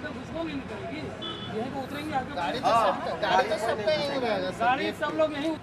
एकदम खुशबू नहीं निकलेगी। यहीं पे उतरेंगे आगे। गाड़ी तो सब पे यहीं रहेगा। गाड़ी सब लोग यहीं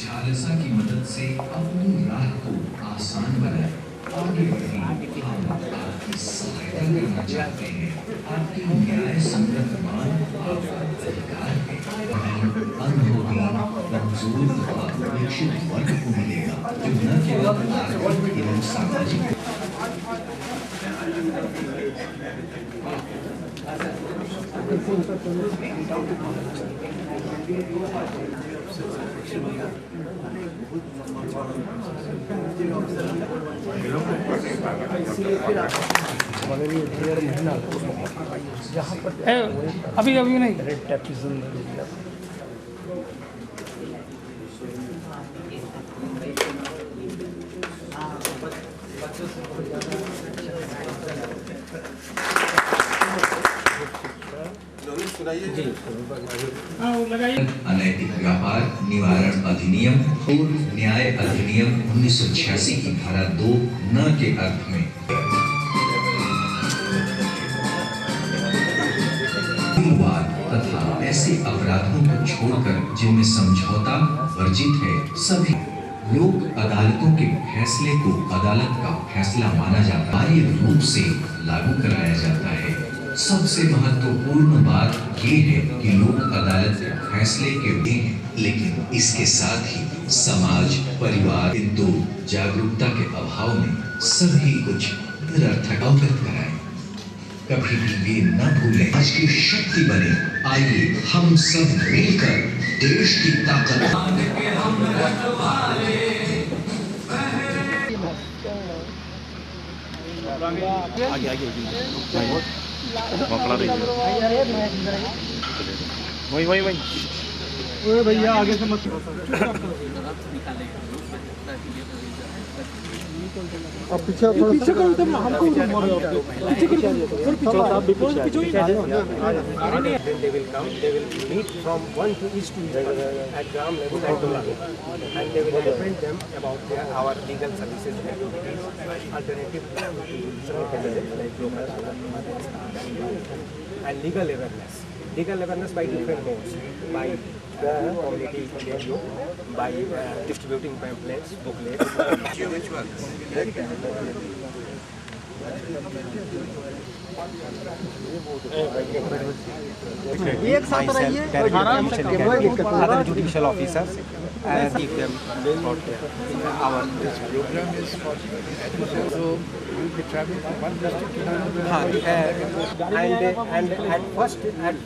झालसा की मदद से अपनी राह को आसान बनाए। आगे बढ़िए, हम आपकी सहायता करना चाहते हैं। आपकी न्याय संगत मांग आपका अधिकार है। अंध होगी, कमजोर तथा उपेक्षित वर्ग को मिलेगा, जो न केवल आर्थिक एवं सामाजिक अभी अभी नहीं अनैतिक व्यापार निवारण अधिनियम और न्याय अधिनियम 1986 की धारा 2 न के अर्थ में तथा ऐसे अपराधों को छोड़कर जिनमें समझौता वर्जित है, सभी लोक अदालतों के फैसले को अदालत का फैसला माना जाता है, रूप से लागू कराया जाता है। सबसे महत्वपूर्ण बात ये है कि लोक अदालत के फैसले के भी हैं, लेकिन इसके साथ ही समाज परिवार हिंदू जागरूकता के अभाव में सभी कुछ निरर्थक अवगत कराएं। कभी भी वे न भूलें, आज की शक्ति बने। आइए हम सब मिलकर देश की ताकत वही भैया आगे से मत अब पीछे पीछे करो तब हमको मारो पीछे पीछे आप भी पीछे Then they will come, they will meet from one to each to each other at ground level at Tolani, and they will explain them about our legal services activities, alternative solutions like local and legal awareness. Legal awareness by different modes, by the community radio, by distributing pamphlets, booklets. एक साथ रहिए आराम से Other judicial officers and keep them out there. Our program is for so you will be traveling from one district to another. and at first and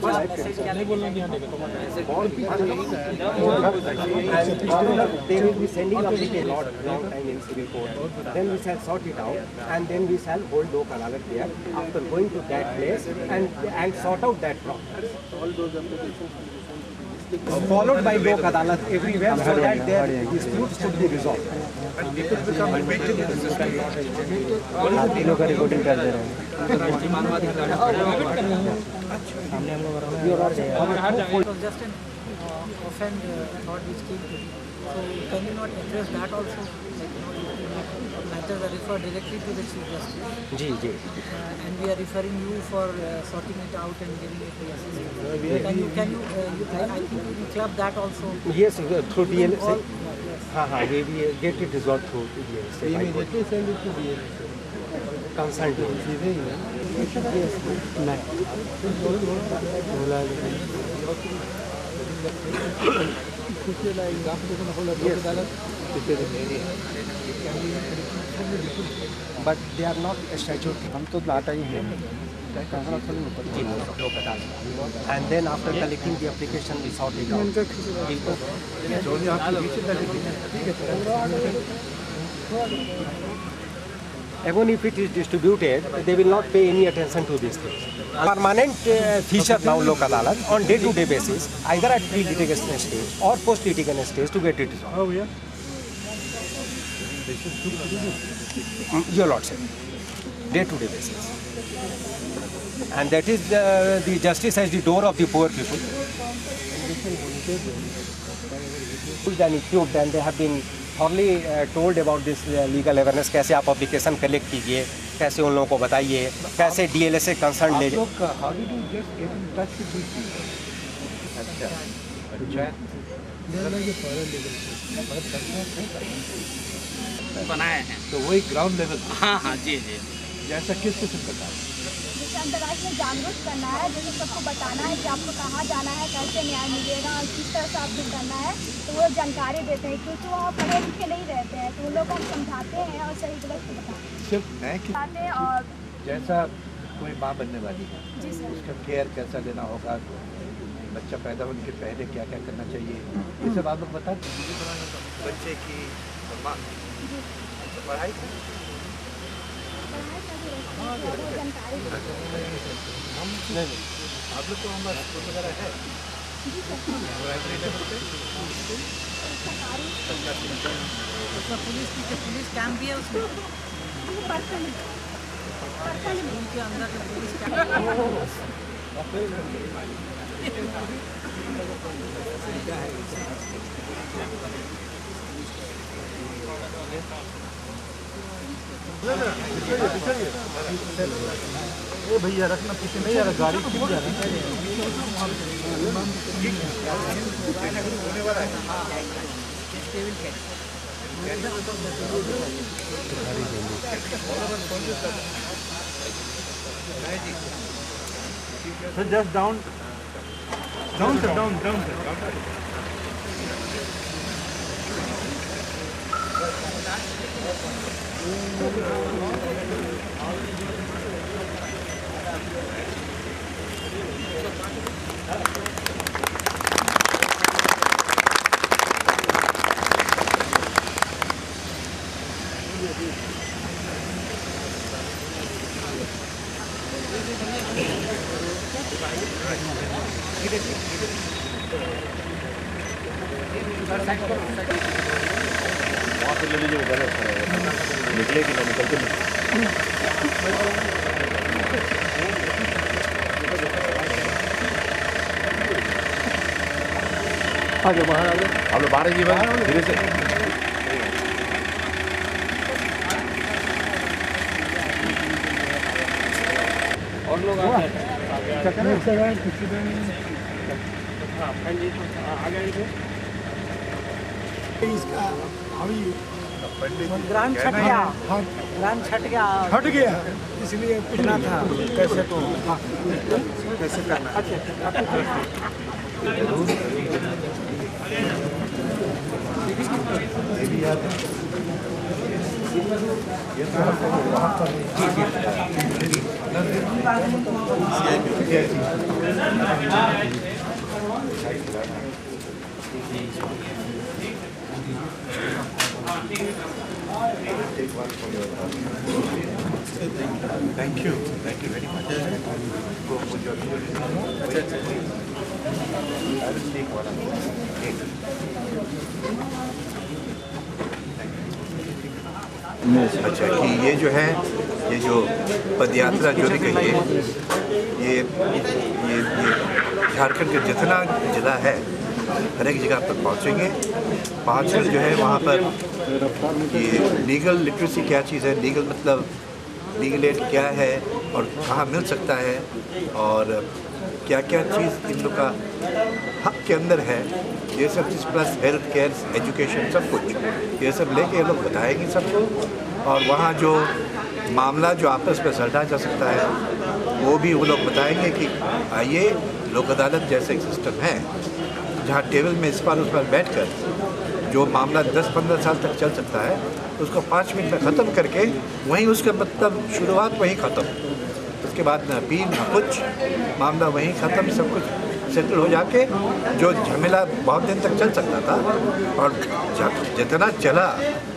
they will be sending up a lot long time in civil court. Then we shall sort it out, and then we shall hold Lok Adalat there after going to that place and sort out that problem. All those applications followed by Lok Adalat everywhere so that their disputes should be resolved. And people become embedded in the system. लोग का reporting कर दे रहे हैं just an offhand thought which came to me. So can you not address that also? Like, matters are referred directly to the Chief Justice. Ji ji And we are referring you for sorting it out and giving it to assistance. Can you I think you will club that also. yes through DLSA. All, yes. हाँ हाँ we get it resolved through DLSA. Immediately send it to DLSA Consent. सीधे ही But they are not a statute. हम तो लाटा ही हैं And then after collecting the application, we sort it out. Even if it is distributed, they will not pay any attention to these things. Permanent feature now Lok Adalat on day-to-day basis, either at pre-litigation stage or post-litigation stage to get it resolved. Oh yeah. Your Lordship, day-to-day basis. And that is the justice as the door of the poor people. And equipped, and they have been thoroughly told about this legal awareness. कैसे आप application collect कीजिए, कैसे उन लोगों को बताइए, कैसे DLSA concern ले. How did you just get in touch with these people? Panchayat बनाए हैं। तो वही ग्राउंड लेवल हाँ हाँ जी जी। जैसा किस किस्म का काम? जैसे अंतर्राष्ट्रीय में जागरूक करना है, जैसे सबको बताना है कि आपको कहाँ जाना है, कैसे न्याय मिलेगा और किस तरह से आपको करना है, तो वो जानकारी देते हैं क्योंकि वो पढ़े लिखे नहीं रहते हैं, तो उन लोगों को हम समझाते हैं और सही गलत को बताते हैं। सिर्फ मैं कि और जैसा कोई माँ बनने वाली है जी सर, उसका केयर कैसा लेना होगा, बच्चा पैदा होने के पहले क्या क्या करना चाहिए, ये सब आप लोग बताते हैं। बच्चे की माँ पढ़ाई जानकारी देते हैं। आप लोग को हमारा स्कूल वगैरह है, पुलिस कैंप भी है उसमें, स्कूल के अंदर जो पुलिस ए भैया रखना पीछे नहीं आ रहा, गाड़ी क्यों जा रही है? Just down down sir, down down sir. वहाँ पे ले लीजिए, वो ज़्यादा अच्छा रहेगा, निकलेगी ना निकल के। आ जाओ बाहर, आ जाओ आप लोग बाहर आइए, बस धीरे से। और लोग आ गए ग्रांड छट गया, ग्रांड छट गया, हट गया, इसलिए पूछना था कैसे तो कैसे करना। Thank you very much. अच्छा कि ये जो है, ये जो पदयात्रा जो निकली है, ये झारखंड के जितना जिला है हर एक जगह पर पहुँचेंगे। पहुँचकर जो है वहाँ पर ये लीगल लिटरेसी क्या चीज़ है, लीगल मतलब लीगल एड क्या है और कहाँ मिल सकता है और क्या क्या चीज़ इन लोग का हक के अंदर है, ये सब चीज़ प्लस हेल्थ केयर, एजुकेशन, सब कुछ ये सब लेके ये लोग बताएंगे सबको। और वहाँ जो मामला जो आपस में सलटा जा सकता है वो भी वो लोग बताएंगे कि आइए लोक अदालत जैसे एक सिस्टम है जहाँ टेबल में इस पार उस पार बैठ कर जो मामला 10-15 साल तक चल सकता है उसको 5 मिनट में ख़त्म करके वहीं उसका मतलब शुरुआत वहीं ख़त्म, उसके बाद न अपील न कुछ, मामला वहीं ख़त्म, सब कुछ सेटल हो जाके जो झमेला बहुत दिन तक चल सकता था और जितना चला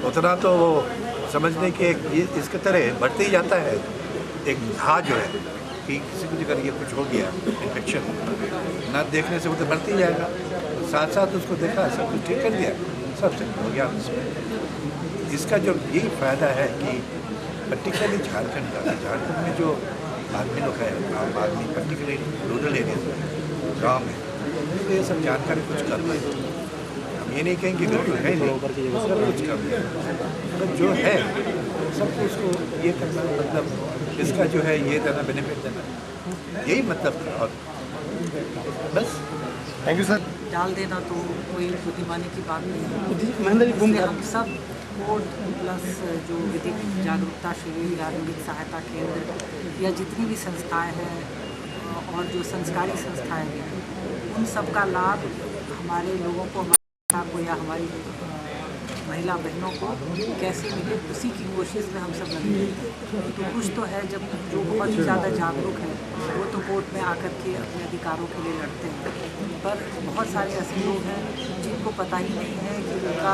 उतना तो समझने के इसके तरह बढ़ते ही जाता है। एक घा जो है कि किसी को अगर ये कुछ हो गया इन्फेक्शन ना देखने से वो तो बढ़ती ही जाएगा, साथ साथ उसको देखा सब कुछ ठीक कर दिया, सब ठीक हो गया उसमें। इसका जो यही फ़ायदा है कि पर्टिकुलरली झारखंड का, झारखंड में जो आदमी लोग है, आम आदमी पर्टिकुलरली रूरल एरिया गाँव में, तो ये सब जानकारी कुछ कर पाए। हम ये नहीं कहेंगे बिल्कुल है नहीं, सब कुछ कर पाए, मतलब जो है सबको उसको ये करना, मतलब इसका जो है ये देना, बेनिफिट देना, यही मतलब। और बस थैंक यू सर। डाल देना तो कोई बुद्धिमानी की बात नहीं है। महेंद्र जी इसलिए हम सब कोर्ट प्लस जो विधिक जागरूकता शिविर या विधिक सहायता केंद्र या जितनी भी संस्थाएं हैं और जो संस्कारी संस्थाएं हैं, उन सब का लाभ हमारे लोगों को, हमारे या हमारी महिला बहनों को कैसे मिले, उसी की कोशिश में हम सब लगे हैं। तो कुछ तो है, जब जो बहुत ही ज़्यादा जागरूक है वो तो कोर्ट में आकर के अपने अधिकारों के लिए लड़ते हैं, पर बहुत सारे ऐसे लोग हैं जिनको पता ही नहीं है कि उनका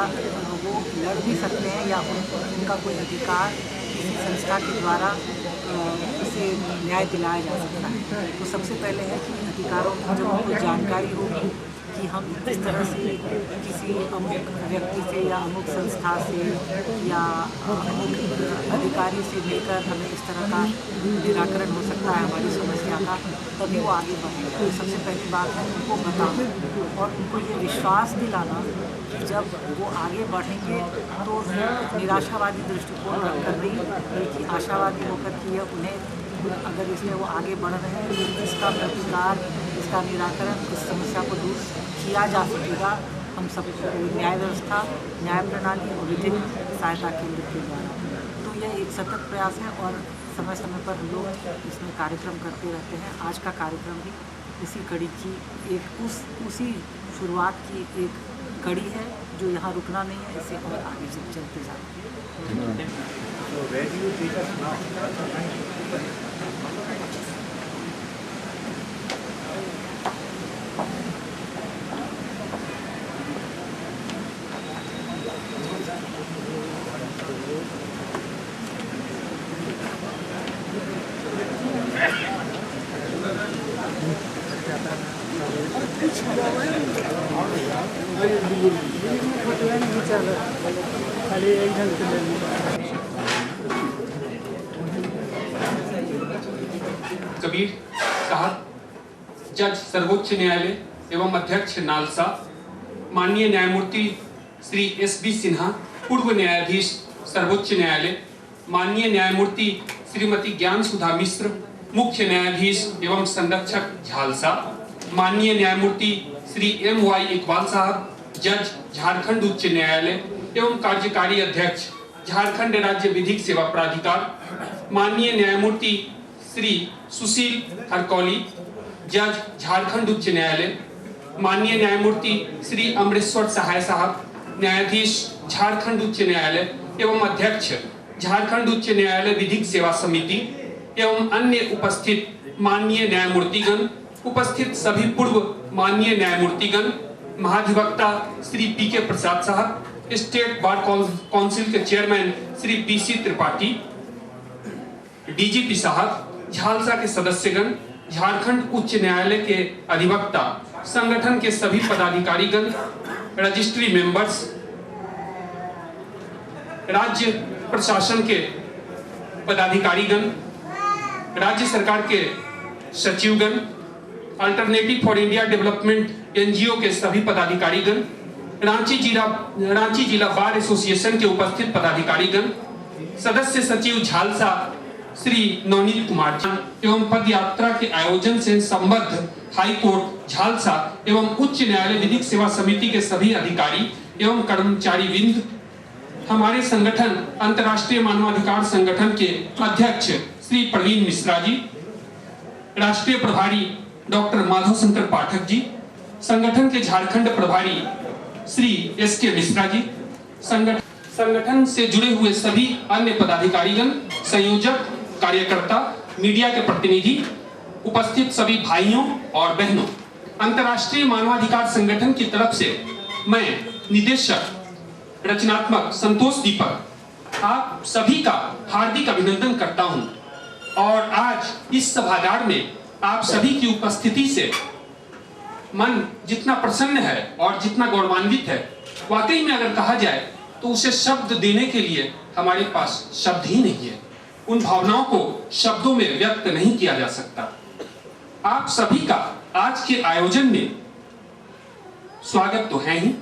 वो लड़ भी सकते हैं या उनका कोई अधिकार किसी संस्था के द्वारा उसे न्याय दिलाया जा सकता है। तो सबसे पहले है कि अधिकारों की जब उनको जानकारी होगी कि हम इस तरह से किसी अमुक व्यक्ति से या अमुक संस्था से या अमुक अधिकारी से मिलकर हमें इस तरह का निराकरण हो सकता है हमारी समस्या का, तभी वो आगे बढ़ेंगे। तो सबसे पहली बात है उनको बताना और उनको ये विश्वास दिलाना कि जब वो आगे बढ़ेंगे तो निराशावादी दृष्टिकोण रखकर नहीं, बल्कि आशावादी होकर कि उन्हें अगर इसमें वो आगे बढ़ रहे हैं तो इसका प्रतिकार, इसका निराकरण, इस समस्या को दूर किया जा सकेगा हम सब न्याय व्यवस्था, न्याय प्रणाली और विधिक सहायता केंद्र के द्वारा। तो यह एक सतत प्रयास है और समय समय पर हम लोग इसमें कार्यक्रम करते रहते हैं। आज का कार्यक्रम भी इसी कड़ी की उसी शुरुआत की एक कड़ी है जो यहाँ रुकना नहीं है, इसे और आगे से चलते जाना है। कबीर साहब, जज सर्वोच्च न्यायालय एवं अध्यक्ष नालसा, माननीय न्यायमूर्ति श्री एस.बी. सिन्हा, पूर्व न्यायाधीश सर्वोच्च न्यायालय, माननीय न्यायमूर्ति श्रीमती ज्ञान सुधा मिश्र, मुख्य न्यायाधीश एवं संरक्षक झालसा, माननीय न्यायमूर्ति श्री M.Y. इकबाल साहब, जज झारखंड उच्च न्यायालय एवं कार्यकारी अध्यक्ष झारखंड राज्य विधिक सेवा प्राधिकार, माननीय न्यायमूर्ति श्री सुशील हरकौली, जज झारखंड उच्च न्यायालय, माननीय न्यायमूर्ति श्री अमरेश्वर सहाय साहब, न्यायाधीश झारखंड उच्च न्यायालय एवं अध्यक्ष झारखंड उच्च न्यायालय विधिक सेवा समिति एवं अन्य उपस्थित माननीय न्यायमूर्तिगण, उपस्थित सभी पूर्व माननीय न्यायमूर्तिगण, महाधिवक्ता श्री पी.के. प्रसाद साहब, स्टेट बार काउंसिल के chairman Shri PC. Tripathi, DGP साहब, झालसा के सदस्यगण, झारखंड उच्च न्यायालय के अधिवक्ता, संगठन के सभी पदाधिकारीगण, रजिस्ट्री मेंबर्स, राज्य प्रशासन के पदाधिकारीगण, राज्य सरकार के सचिवगण, alternative for India development NGO के सभी पदाधिकारीगण, रांची जिला बार एसोसिएशन के उपस्थित पदाधिकारीगण, सदस्य सचिव झालसा श्री नवनीत कुमार जी एवं पद यात्रा के आयोजन से संबद्ध हाई कोर्ट झालसा एवं उच्च न्यायालय विधिक सेवा समिति के सभी अधिकारी एवं कर्मचारी वृंद, हमारे संगठन अंतर्राष्ट्रीय मानवाधिकार संगठन के अध्यक्ष श्री प्रवीण मिश्रा जी, राष्ट्रीय प्रभारी डॉक्टर माधव शंकर पाठक जी, संगठन के झारखंड प्रभारी श्री एस.के. मिश्रा जी, संगठन से जुड़े हुए सभी अन्य पदाधिकारीगण, संयोजक, कार्यकर्ता, मीडिया के प्रतिनिधि, उपस्थित सभी भाइयों और बहनों, अंतर्राष्ट्रीय मानवाधिकार संगठन की तरफ से मैं निदेशक रचनात्मक संतोष दीपक आप सभी का हार्दिक अभिनंदन करता हूं। और आज इस सभागार में आप सभी की उपस्थिति से मन जितना प्रसन्न है और जितना गौरवान्वित है, वाकई में अगर कहा जाए तो उसे शब्द देने के लिए हमारे पास शब्द ही नहीं है। उन भावनाओं को शब्दों में व्यक्त नहीं किया जा सकता। आप सभी का आज के आयोजन में स्वागत तो है ही।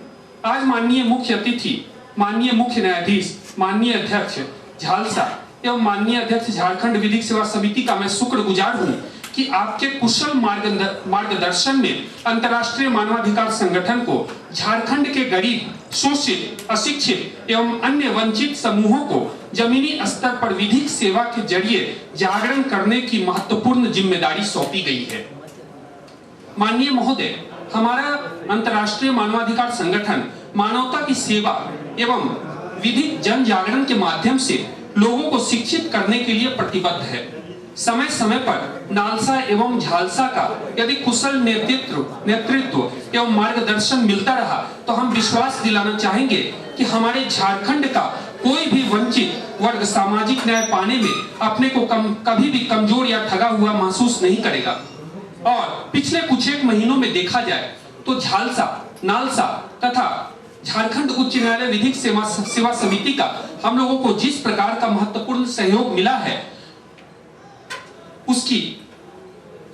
आज माननीय मुख्य अतिथि, माननीय मुख्य न्यायाधीश, माननीय अध्यक्ष झालसा एवं माननीय अध्यक्ष झारखंड विधिक सेवा समिति का मैं शुक्रगुजार हूं कि आपके कुशल मार्गदर्शन में अंतर्राष्ट्रीय मानवाधिकार संगठन को झारखंड के गरीब, शोषित, अशिक्षित एवं अन्य वंचित समूहों को जमीनी स्तर पर विधिक सेवा के जरिए जागरण करने की महत्वपूर्ण जिम्मेदारी सौंपी गई है। माननीय महोदय, हमारा अंतर्राष्ट्रीय मानवाधिकार संगठन मानवता की सेवा एवं विधिक जन जागरण के माध्यम से लोगों को शिक्षित करने के लिए प्रतिबद्ध है। समय समय पर नालसा एवं झालसा का यदि कुशल नेतृत्व एवं मार्गदर्शन मिलता रहा तो हम विश्वास दिलाना चाहेंगे कि हमारे झारखंड का कोई भी वंचित वर्ग सामाजिक न्याय पाने में अपने को कभी भी कमजोर या ठगा हुआ महसूस नहीं करेगा। और पिछले कुछ एक महीनों में देखा जाए तो झालसा, नालसा तथा झारखंड उच्च न्यायालय विधिक सेवा समिति का हम लोगों को जिस प्रकार का महत्वपूर्ण सहयोग मिला है, उसकी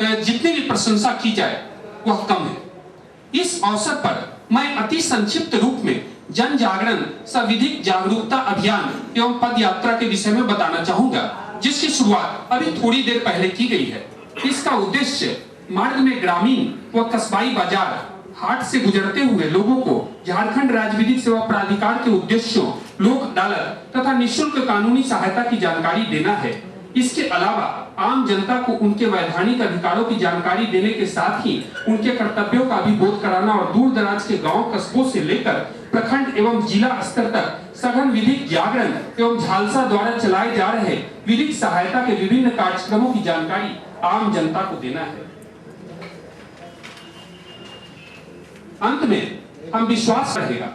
जितनी भी प्रशंसा की जाए वह कम है। इस अवसर पर मैं अति संक्षिप्त रूप में जन जागरण सह विधिक जागरूकता अभियान एवं पद यात्रा के विषय में बताना चाहूंगा, जिसकी शुरुआत अभी थोड़ी देर पहले की गई है। इसका उद्देश्य मार्ग में ग्रामीण व कस्बाई बाजार हाट से गुजरते हुए लोगों को झारखंड राज्य विधिक सेवा प्राधिकार के उद्देश्यों, लोक अदालत तथा निःशुल्क कानूनी सहायता की जानकारी देना है। इसके अलावा आम जनता को उनके वैधानिक अधिकारों की जानकारी देने के साथ ही उनके कर्तव्यों का भी बोध कराना और दूर दराज के गांव कस्बों से लेकर प्रखंड एवं जिला स्तर तक सघन विधिक जागरण एवं झालसा द्वारा चलाए जा रहे विधिक सहायता के विभिन्न कार्यक्रमों की जानकारी आम जनता को देना है। अंत में हम विश्वास रहेगा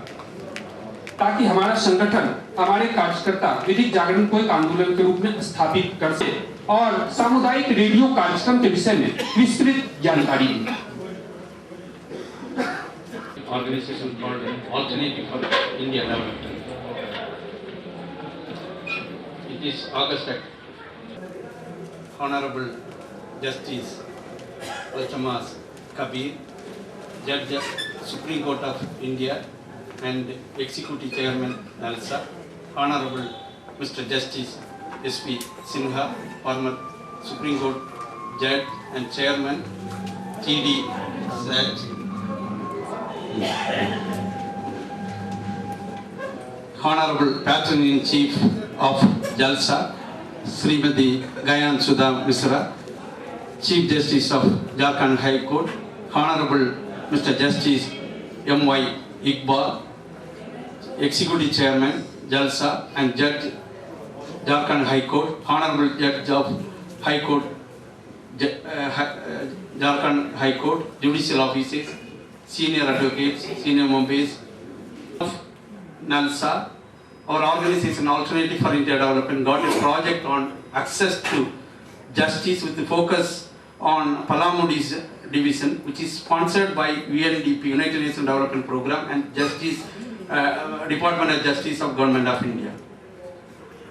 ताकि हमारा संगठन, हमारे कार्यकर्ता विधिक जागरण को एक आंदोलन के रूप में स्थापित कर सके और सामुदायिक रेडियो कार्यक्रम के विषय में विस्तृत जानकारी दें। Organization called Alternative for India Development. It is August Honorable Justice Alchamas Kabir, Judge Supreme Court of India and Executive Chairman NALSA, Honorable Mr. Justice S.P. Sinha, former Supreme Court Judge and Chairman T.D. SAT, Honorable Patron-in-Chief of Jalsa, Srimati Gayan Sudha Misra, Chief Justice of Jharkhand High Court, Honorable Mr. Justice M.Y. Iqbal, Executive Chairman Jalsa and Judge Jharkhand High Court, Honorable Judge of High Court, Jharkhand High Court, Judicial Offices, Senior Advocates, Senior Members of NALSA. Our organization Alternative for India Development got a project on access to justice with the focus on Palamudi's division, which is sponsored by UNDP, United Nations Development Program, and Justice Department of Justice of Government of India.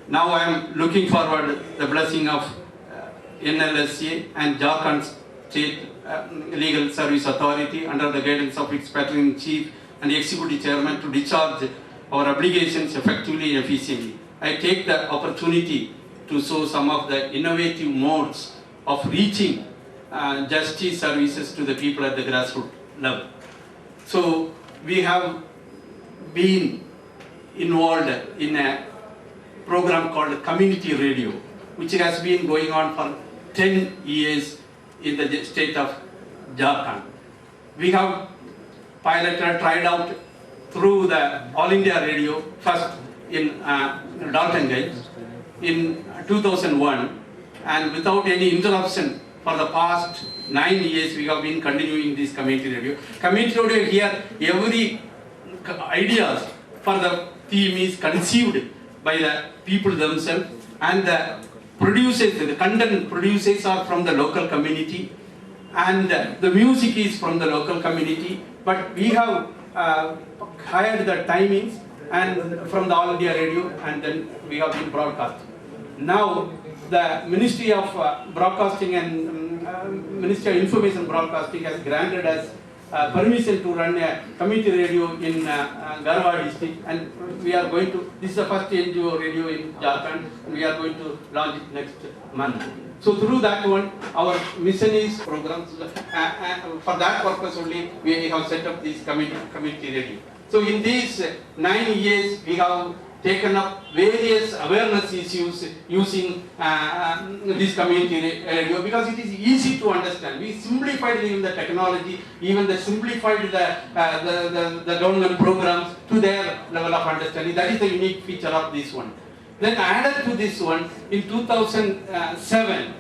Now I am looking forward the blessing of NLSA and Jharkhand State Legal Service Authority under the guidance of its Patron-in-Chief and the Executive Chairman to discharge our obligations effectively and efficiently. I take the opportunity to show some of the innovative modes of reaching justice services to the people at the grassroots level. So we have been involved in a program called Community Radio, which has been going on for 10 years in the state of Jharkhand. We have piloted, tried out through the All India Radio, first in Daltonganj in 2001, and without any interruption for the past 9 years we have been continuing this community radio. Community radio here, every ideas for the theme is conceived by the people themselves, and the producers, the content producers are from the local community, and the music is from the local community, but we have hired the timings and from the All India Radio, and then we have been broadcasting. Now the Ministry of Broadcasting and Ministry of Information Broadcasting has granted us permission to run a community radio in Garhwal district, and we are going to, this is the first NGO radio in Jharkhand, and we are going to launch it next month. So through that one, our mission is programs. For that purpose only, we have set up this community radio. So in these 9 years, we have taken up various awareness issues using this community radio because it is easy to understand. We simplified even the technology, even the simplified the government programs to their level of understanding. That is the unique feature of this one. Then added to this one, in 2007,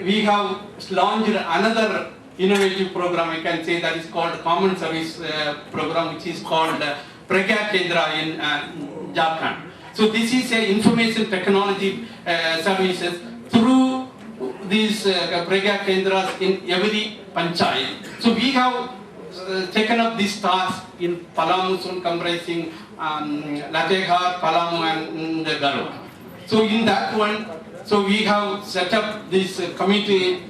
we have launched another innovative program, I can say, that is called Common Service Program, which is called Pragya Kendra in Jharkhand. So this is a information technology services through these Pragya Kendras in every panchayat. So we have taken up this task in Palamu, soon comprising Lateghar, Palamu and Garwa. So in that one, so we have set up these community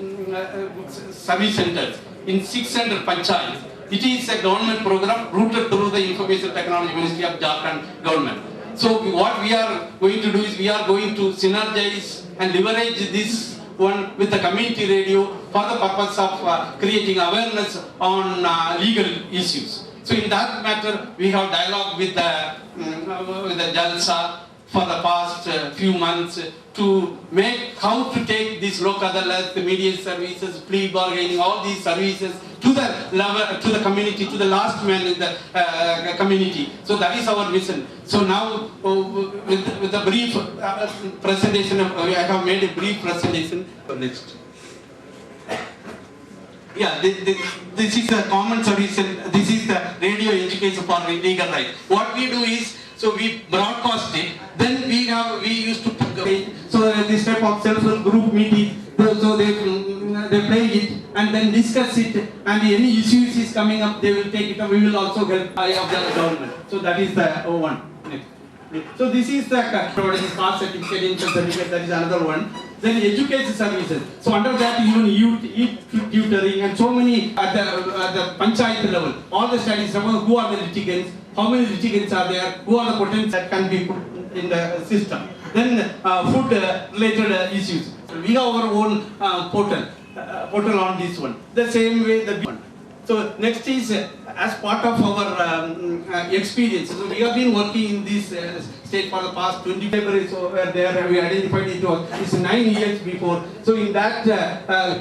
service centers in 600 panchayats. It is a government program rooted through the Information Technology Ministry of Jharkhand government. So what we are going to do is we are going to synergize and leverage this one with the community radio for the purpose of creating awareness on legal issues. So in that matter, we have dialogue with the Jalsa for the past few months to make how to take these Lok Adalat, the media services, plea bargaining, all these services to the level, to the community, to the last man in the community. So that is our mission. So now with a brief presentation, I have made a brief presentation. Next. Yeah, this is a common service and this is the radio education for legal rights. What we do is, so we broadcast it, then we used to so this type of self-help group meeting, so they play it and then discuss it, and any issues is coming up, they will take it up. We will also help of the government. So that is the one. So this is the class certificate, income certificate, that is another one. Then education services. So under that even tutoring and so many at the panchayat level. All the studies, who are the litigants, how many litigants are there, who are the potentials that can be put in the system. Then food related issues. We have our own portal on this one. The same way the one. So next is as part of our experience. So we have been working in this state for the past 20 libraries over there. We identified it was it's 9 years before. So in that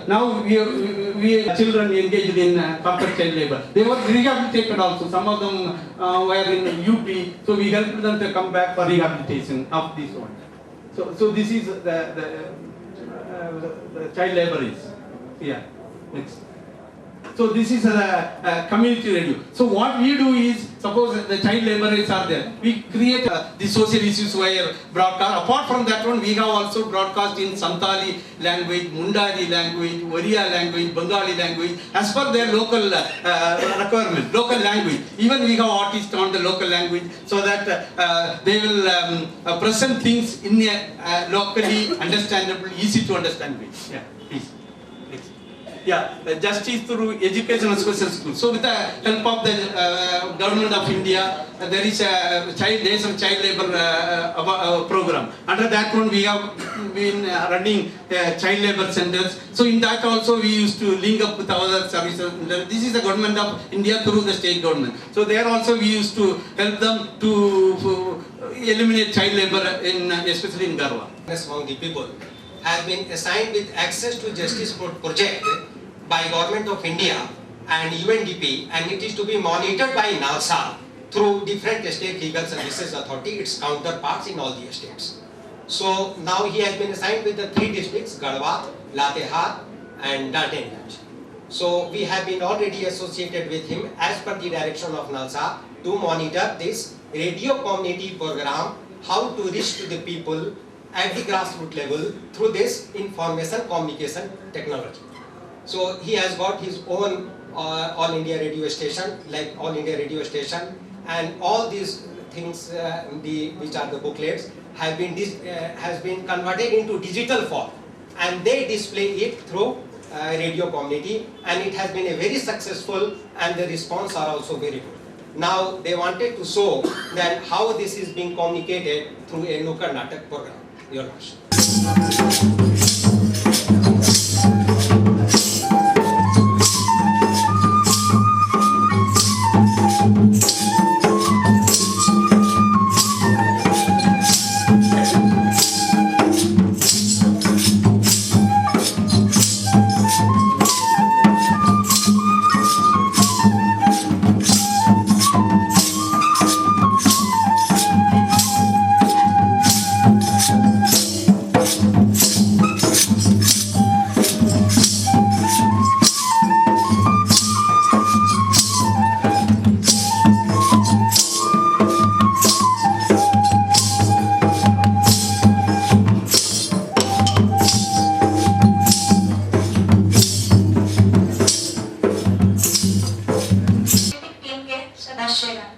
now we children engaged in corporate child labor. They were rehabilitated also. Some of them were in UP. So we helped them to come back for rehabilitation of this one. So this is the child laborers. Yeah. Next. So this is a community radio. So what we do is, suppose the child laborers are there, we create the social issues where broadcast. Apart from that one, we have also broadcast in Santali language, Mundari language, Oriya language, Bengali language, as per their local requirement, local language. Even we have artists on the local language, so that they will present things in a locally understandable, easy to understand way. Yeah, please. Yeah, justice through education and special schools. So with the help of the government of India, there is a days of child labor program. Under that one, we have been running child labor centers. So in that also we used to link up with other services. This is the government of India through the state government. So there also we used to help them to eliminate child labor, especially in Garwa. Among the people have been assigned with access to justice project by Government of India and UNDP, and it is to be monitored by NALSA through different state legal services authority, its counterparts in all the states. So now he has been assigned with the 3 districts, Garhwa, Latehar and Daltonganj. So we have been already associated with him as per the direction of NALSA to monitor this radio community program, how to reach to the people at the grassroots level through this information communication technology. So he has got his own All India radio station, like All India radio station, and all these things, which are the booklets, have been has been converted into digital form, and they display it through radio community, and it has been a very successful, and the response are also very good. Now they wanted to show that how this is being communicated through a Nukkad Natak program. Your Lordship. सदस्यगण,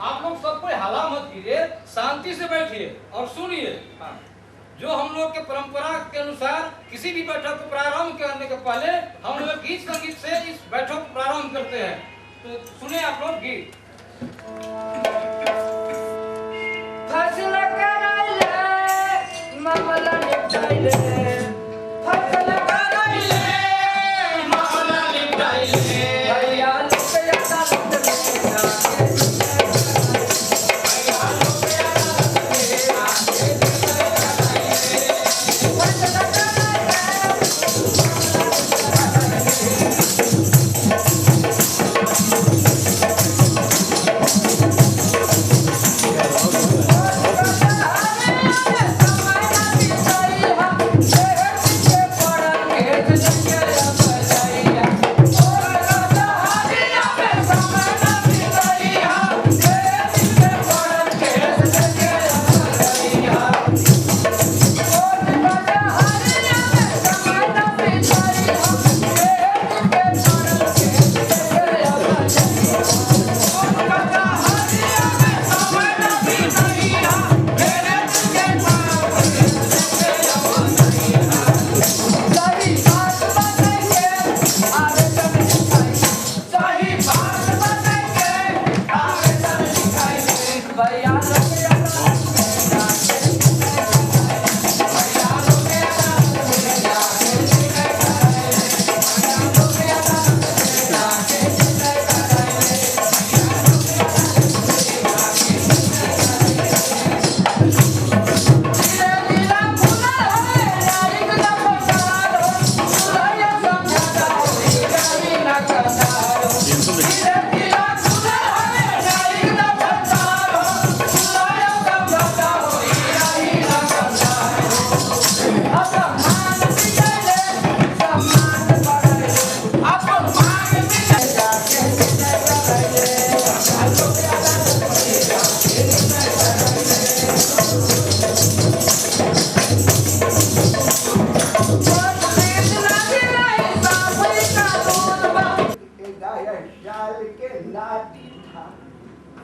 आप लोग सब कोई हल्ला मत कीजिए, शांति से बैठिए और सुनिए। जो हम लोग के परंपरा के अनुसार किसी भी बैठक को प्रारंभ करने के पहले हम लोग गीत संगीत से इस बैठक को प्रारंभ करते हैं। तो सुनिए आप लोग गीत। फैसला कराइले मामला निपटाइले, फैसला कराइले मामला निपटाइले, भैया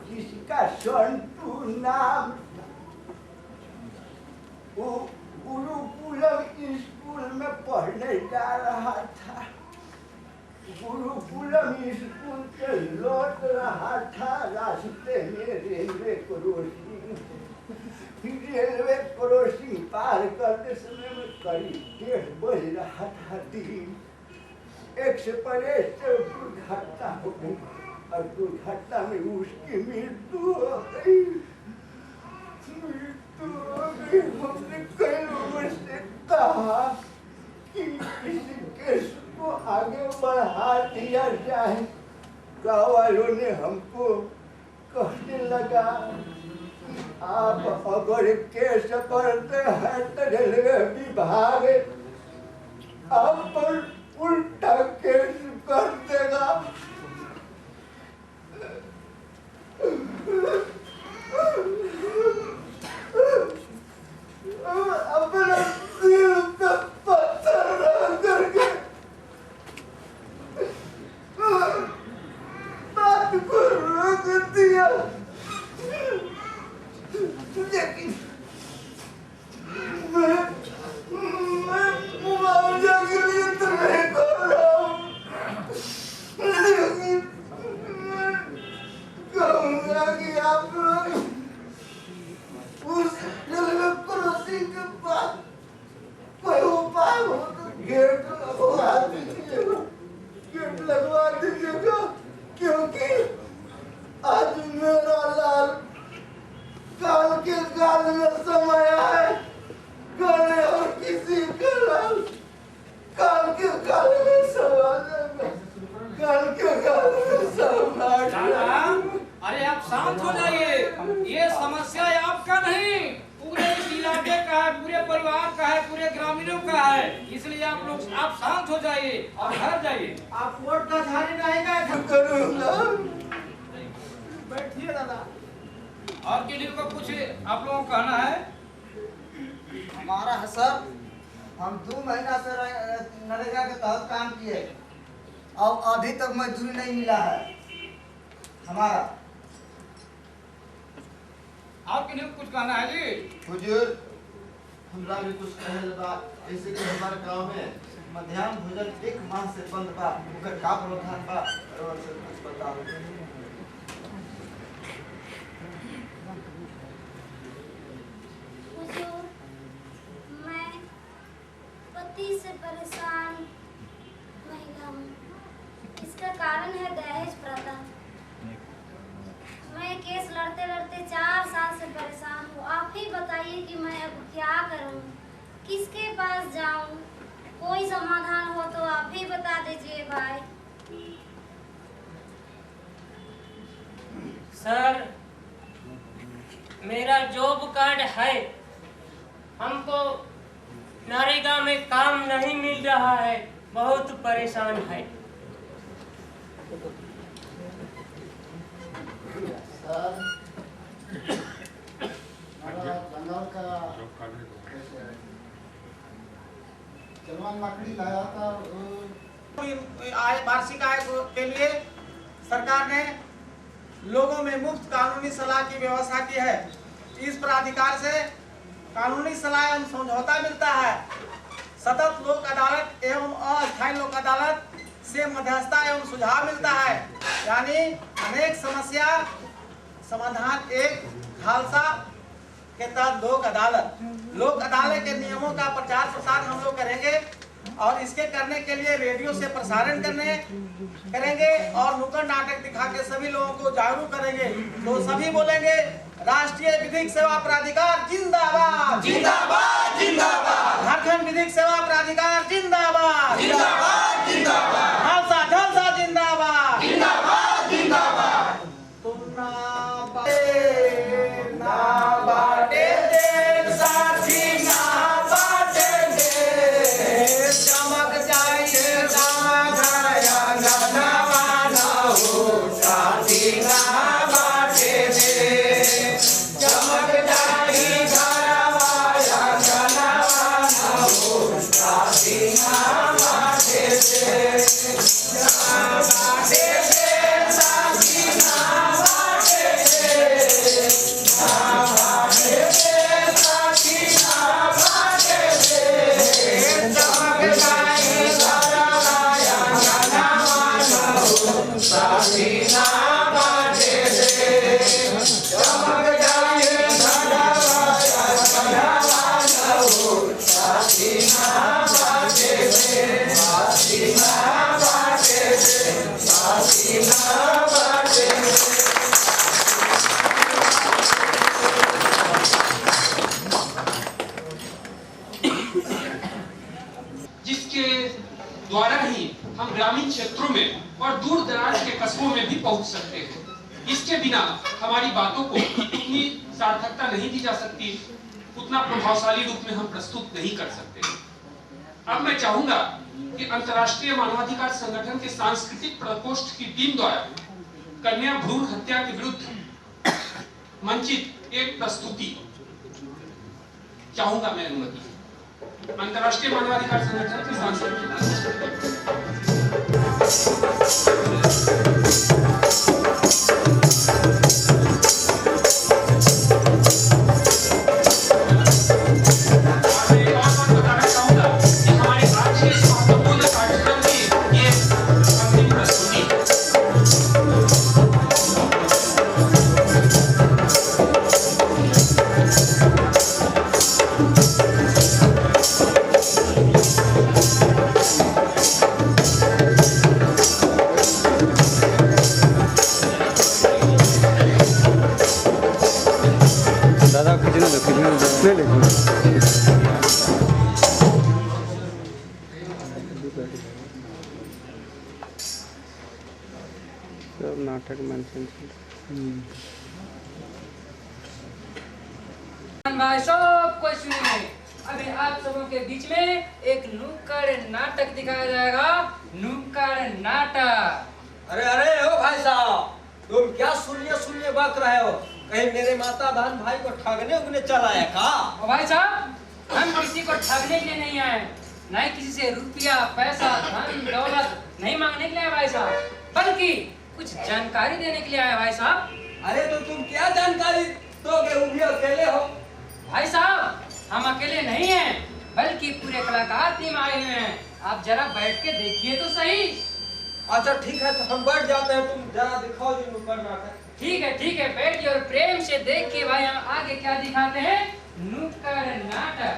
जिसका संतू नाम वो गुरुकुलम स्कूल में पढ़ने जा रहा था। गुरुकुलम स्कूल से लौट रहा था, रास्ते में रेलवे क्रॉसिंग पार करते समय में करीब 1:30 बज रहा था दिन। एक्सप्रेस से दुर्घटना हो गई और दुर्घटना में उसकी मृत्यु हो गई। हमने कई लोगों से कहा कि इस केस को आगे बढ़ा दिया जाए। गाँव वालों ने हमको कहने लगा कि आप अगर केस करते हैं तो रेलवे विभाग आप पर उल्टा केस कर देगा। अपना दिल पे पत्थर रख करके बात को रोक दिया, लेकिन मैं मुआवजा के लिए तो नहीं कर रहा हूँ। है, इसलिए आप लोग आप शांत हो जाइए और घर जाइए। आप वोट का झाड़ी नहीं गए बैठिए दादा। और किसी को कुछ आप लोगों को कहना है? हमारा है सर, हम 2 महीना से नरेगा के तहत काम किए और अभी तक मजदूरी नहीं मिला है हमारा। आप किसी को कुछ कहना है जी? हुजूर हमरा भी कुछ कहल बा, जैसे कि हमारे गांव में मध्याह्न भोजन 1 माह से बंद बा, ओकर का प्रावधान बा और से कुछ बताओ। हुजूर, मैं पति से परेशान महिला हूँ। इसका कारण है दहेज प्रथा। मैं केस लड़ते लड़ते 4 साल से परेशान हूँ। आप ही बताइए कि मैं अब क्या करूँ, किसके पास जाऊँ? कोई समाधान हो तो आप ही बता दीजिए भाई। सर, मेरा जॉब कार्ड है, हमको नरेगा में काम नहीं मिल रहा है, बहुत परेशान है। जंगल का जलवान मकड़ी लाया था। वार्षिक आय के लिए सरकार ने लोगों में मुफ्त कानूनी सलाह की व्यवस्था की है। इस प्राधिकार से कानूनी सलाह एवं समझौता मिलता है। सतत लोक अदालत एवं अस्थायी लोक अदालत से मध्यस्थता एवं सुझाव मिलता है। यानी अनेक समस्या समाधान एक खालसा के तहत लोक अदालत के नियमों का प्रचार प्रसार हम लोग करेंगे और इसके करने के लिए रेडियो से प्रसारण करेंगे और नुक्कड़ नाटक दिखा के सभी लोगों को जागरूक करेंगे। तो सभी बोलेंगे, राष्ट्रीय विधिक सेवा प्राधिकार जिंदाबाद जिंदाबाद जिंदाबाद, झारखंड विधिक सेवा प्राधिकार जिंदाबाद जिंदाबाद जिंदाबाद, खालसा खालसा जिंदाबाद जिंदाबाद जिंदाबाद। तुम ना बाटे देश साथी ना बाटे देश, चमक जाइए गाया गनवाना हो साथी ना बाटे देश, चमक जाइए गाया गनवाना हो साथी ना बाटे देश, ना बाटे देश साथी ना बाटे देश, ना बाटे देश साथी ना बाटे देश, चमक जाइए गाया गनवाना हो साथी ना बाटे देश, चमक जाइए गाया गनवाना हो साथी ना बाटे देश, साथी ना बाटे देश, साथी ना बाटे देश। जिसके द्वारा ही हम ग्रामीण क्षेत्रों में और दूर दराज के कस्बों में भी पहुंच सकते हैं। इसके बिना हमारी बातों को उतनी सार्थकता नहीं दी जा सकती, उतना प्रभावशाली रूप में हम प्रस्तुत नहीं कर सकते। अब मैं चाहूंगा कि अंतर्राष्ट्रीय मानवाधिकार संगठन के सांस्कृतिक प्रकोष्ठ की टीम द्वारा कन्या भ्रूण हत्या के विरुद्ध मंचित एक प्रस्तुति चाहूंगा मैं अनुमति। अंतर्राष्ट्रीय मानवाधिकार संगठन की सांस्कृतिक नाटक मंचन भाई सब कोई सुनिए, अभी आप सबों के बीच में एक नुक्कड़ नाटक दिखाया जाएगा। नुक्कड़ नाटक। अरे अरे ओ भाई साहब, तुम क्या सुनिए बक रहे हो? कहीं मेरे माता बहन भाई को ठगने उगने चला है का? ओ भाई साहब, हम किसी को ठगने के लिए नहीं आए, नहीं किसी से रुपया पैसा धन दौलत नहीं मांगने के लिए आए भाई साहब, बल्कि कुछ जानकारी देने के लिए आए भाई साहब। अरे तो तुम क्या जानकारी दोगे? वो भी अकेले हो? भाई साहब, हम अकेले नहीं हैं, बल्कि पूरे कलाकार टीम आए हुए हैं। आप जरा बैठ के देखिए तो सही। अच्छा ठीक है, तो हम बैठ जाते हैं, तुम जरा दिखाओ जी नुक्कड़ नाटक। ठीक है, बैठिए और प्रेम से देखिए भाई हम आगे क्या दिखाते हैं। नुक्कड़ नाटक।